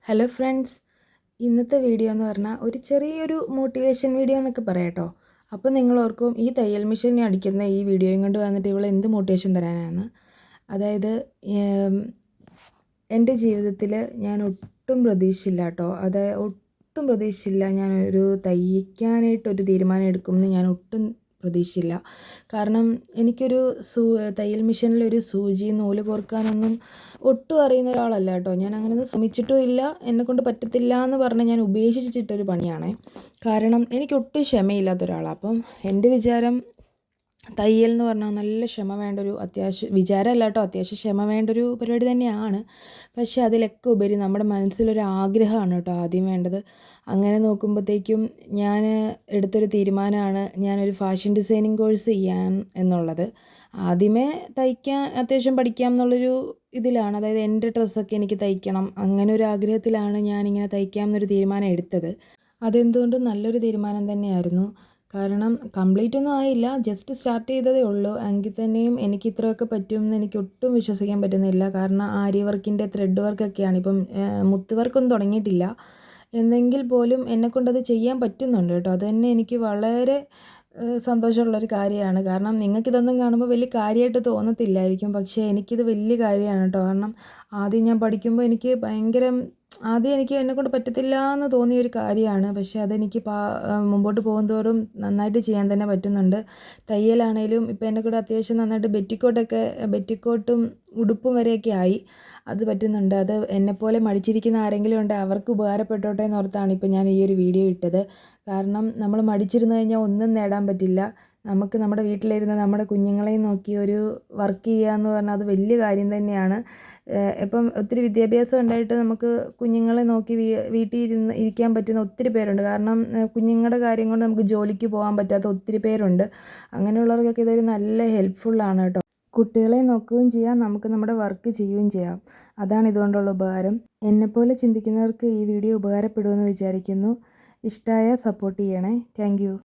Hello friends, ഇന്നത്തെ video എന്ന് പറഞ്ഞാൽ ഒരു ചെറിയൊരു മോട്ടിവേഷൻ വീഡിയോ എന്നൊക്കെ പറയാം കേട്ടോ. അപ്പോൾ നിങ്ങൾ ഓർക്കും ഈ തയ്യൽ മെഷീൻ അടിക്കുന്ന ഈ വീഡിയോയും കൊണ്ട് വന്നിട്ട് ഇവൾ എന്ത് മോട്ടിവേഷൻ തരാനാണ്. അതായത് എൻ്റെ ജീവിതത്തിൽ ഞാൻ ഒട്ടും പ്രതീക്ഷിച്ചില്ല കേട്ടോ. ഒട്ടും പ്രതീക്ഷിച്ചില്ല ഞാനൊരു തയ്ക്കാനായിട്ടൊരു തീരുമാനം എടുക്കുമെന്ന് ഞാൻ ഒട്ടും പ്രതീക്ഷിച്ചില്ല. കാരണം എനിക്കൊരു തയ്യൽ മെഷീനിലൊരു സൂചി നൂല് കോർക്കാനൊന്നും ഒട്ടും അറിയുന്ന ഒരാളല്ല കേട്ടോ. ഞാൻ അങ്ങനെയൊന്നും ശ്രമിച്ചിട്ടും ഇല്ല. എന്നെക്കൊണ്ട് പറ്റത്തില്ല എന്ന് പറഞ്ഞ് ഞാൻ ഉപേക്ഷിച്ചിട്ടൊരു പണിയാണേ. കാരണം എനിക്ക് ഒട്ടും ക്ഷമയില്ലാത്ത ഒരാളാണ്. അപ്പം എൻ്റെ വിചാരം തയ്യൽ എന്ന് പറഞ്ഞാൽ നല്ല ക്ഷമ വേണ്ടൊരു വിചാരമല്ല കേട്ടോ, അത്യാവശ്യം ക്ഷമ വേണ്ടൊരു പരിപാടി തന്നെയാണ്. പക്ഷേ അതിലൊക്കെ ഉപരി നമ്മുടെ മനസ്സിലൊരു ആഗ്രഹമാണ് കേട്ടോ ആദ്യം വേണ്ടത്. അങ്ങനെ നോക്കുമ്പോഴത്തേക്കും ഞാൻ എടുത്തൊരു തീരുമാനമാണ് ഞാനൊരു ഫാഷൻ ഡിസൈനിങ് കോഴ്സ് ചെയ്യാൻ എന്നുള്ളത്. ആദ്യമേ തയ്ക്കാൻ അത്യാവശ്യം പഠിക്കാം എന്നുള്ളൊരു ഇതിലാണ്, അതായത് എൻ്റെ ഡ്രസ്സൊക്കെ എനിക്ക് തയ്ക്കണം, അങ്ങനെ ഒരു ആഗ്രഹത്തിലാണ് ഞാനിങ്ങനെ തയ്ക്കാം എന്നൊരു തീരുമാനം എടുത്തത്. അതെന്തുകൊണ്ടും നല്ലൊരു തീരുമാനം തന്നെയായിരുന്നു. കാരണം കംപ്ലീറ്റ് ഒന്നും ആയില്ല, ജസ്റ്റ് സ്റ്റാർട്ട് ചെയ്തതേ ഉള്ളൂ. എങ്കിൽ തന്നെയും എനിക്ക് ഇത്രയൊക്കെ പറ്റുമെന്ന് എനിക്ക് ഒട്ടും വിശ്വസിക്കാൻ പറ്റുന്നില്ല. കാരണം ആരി വർക്കിൻ്റെ ത്രെഡ് വർക്കൊക്കെയാണ്. ഇപ്പം മുത്ത് വർക്കൊന്നും തുടങ്ങിയിട്ടില്ല. എന്നെങ്കിൽ പോലും എന്നെക്കൊണ്ടത് ചെയ്യാൻ പറ്റുന്നുണ്ട് കേട്ടോ. അത് തന്നെ എനിക്ക് വളരെ സന്തോഷമുള്ളൊരു കാര്യമാണ്. കാരണം നിങ്ങൾക്കിതൊന്നും കാണുമ്പോൾ വലിയ കാര്യമായിട്ട് തോന്നത്തില്ലായിരിക്കും, പക്ഷേ എനിക്കിത് വലിയ കാര്യമാണ് കേട്ടോ. കാരണം ആദ്യം ഞാൻ പഠിക്കുമ്പോൾ എനിക്ക് ആദ്യം എനിക്ക് എന്നെക്കൊണ്ട് പറ്റത്തില്ല എന്ന് തോന്നിയൊരു കാര്യമാണ്. പക്ഷേ അതെനിക്ക് മുമ്പോട്ട് പോകുന്തോറും നന്നായിട്ട് ചെയ്യാൻ തന്നെ പറ്റുന്നുണ്ട്. തയ്യലാണേലും ഇപ്പോൾ എന്നെക്കൂടെ അത്യാവശ്യം നന്നായിട്ട് ബെറ്റിക്കോട്ടും ഉടുപ്പും വരെയൊക്കെ ആയി. അത് പറ്റുന്നുണ്ട്. അത് എന്നെപ്പോലെ മടിച്ചിരിക്കുന്ന ആരെങ്കിലും ഉണ്ടെങ്കിൽ അവർക്ക് ഉപകാരപ്പെട്ടോട്ടെ എന്നോർത്താണ് ഇപ്പോൾ ഞാൻ ഈ ഒരു വീഡിയോ ഇട്ടത്. കാരണം നമ്മൾ മടിച്ചിരുന്ന് കഴിഞ്ഞാൽ ഒന്നും നേടാൻ പറ്റില്ല. നമുക്ക് നമ്മുടെ വീട്ടിലിരുന്ന് നമ്മുടെ കുഞ്ഞുങ്ങളെയും നോക്കി ഒരു വർക്ക് ചെയ്യുക എന്ന് പറഞ്ഞാൽ അത് വലിയ കാര്യം തന്നെയാണ്. ഇപ്പം ഒത്തിരി വിദ്യാഭ്യാസം ഉണ്ടായിട്ട് നമുക്ക് കുഞ്ഞുങ്ങളെ നോക്കി വീട്ടിൽ ഇരിക്കാൻ പറ്റുന്ന ഒത്തിരി പേരുണ്ട്. കാരണം കുഞ്ഞുങ്ങളുടെ കാര്യം കൊണ്ട് നമുക്ക് ജോലിക്ക് പോകാൻ പറ്റാത്ത ഒത്തിരി പേരുണ്ട്. അങ്ങനെയുള്ളവർക്കൊക്കെ ഇതൊരു നല്ല ഹെൽപ്ഫുള്ളാണ് കേട്ടോ. കുട്ടികളെ നോക്കുകയും ചെയ്യാം, നമുക്ക് നമ്മുടെ വർക്ക് ചെയ്യുകയും ചെയ്യാം. അതാണ് ഇതുകൊണ്ടുള്ള ഉപകാരം. എന്നെപ്പോലെ ചിന്തിക്കുന്നവർക്ക് ഈ വീഡിയോ ഉപകാരപ്പെടുമെന്ന് വിചാരിക്കുന്നു. ഇഷ്ടമായ സപ്പോർട്ട് ചെയ്യണേ. താങ്ക്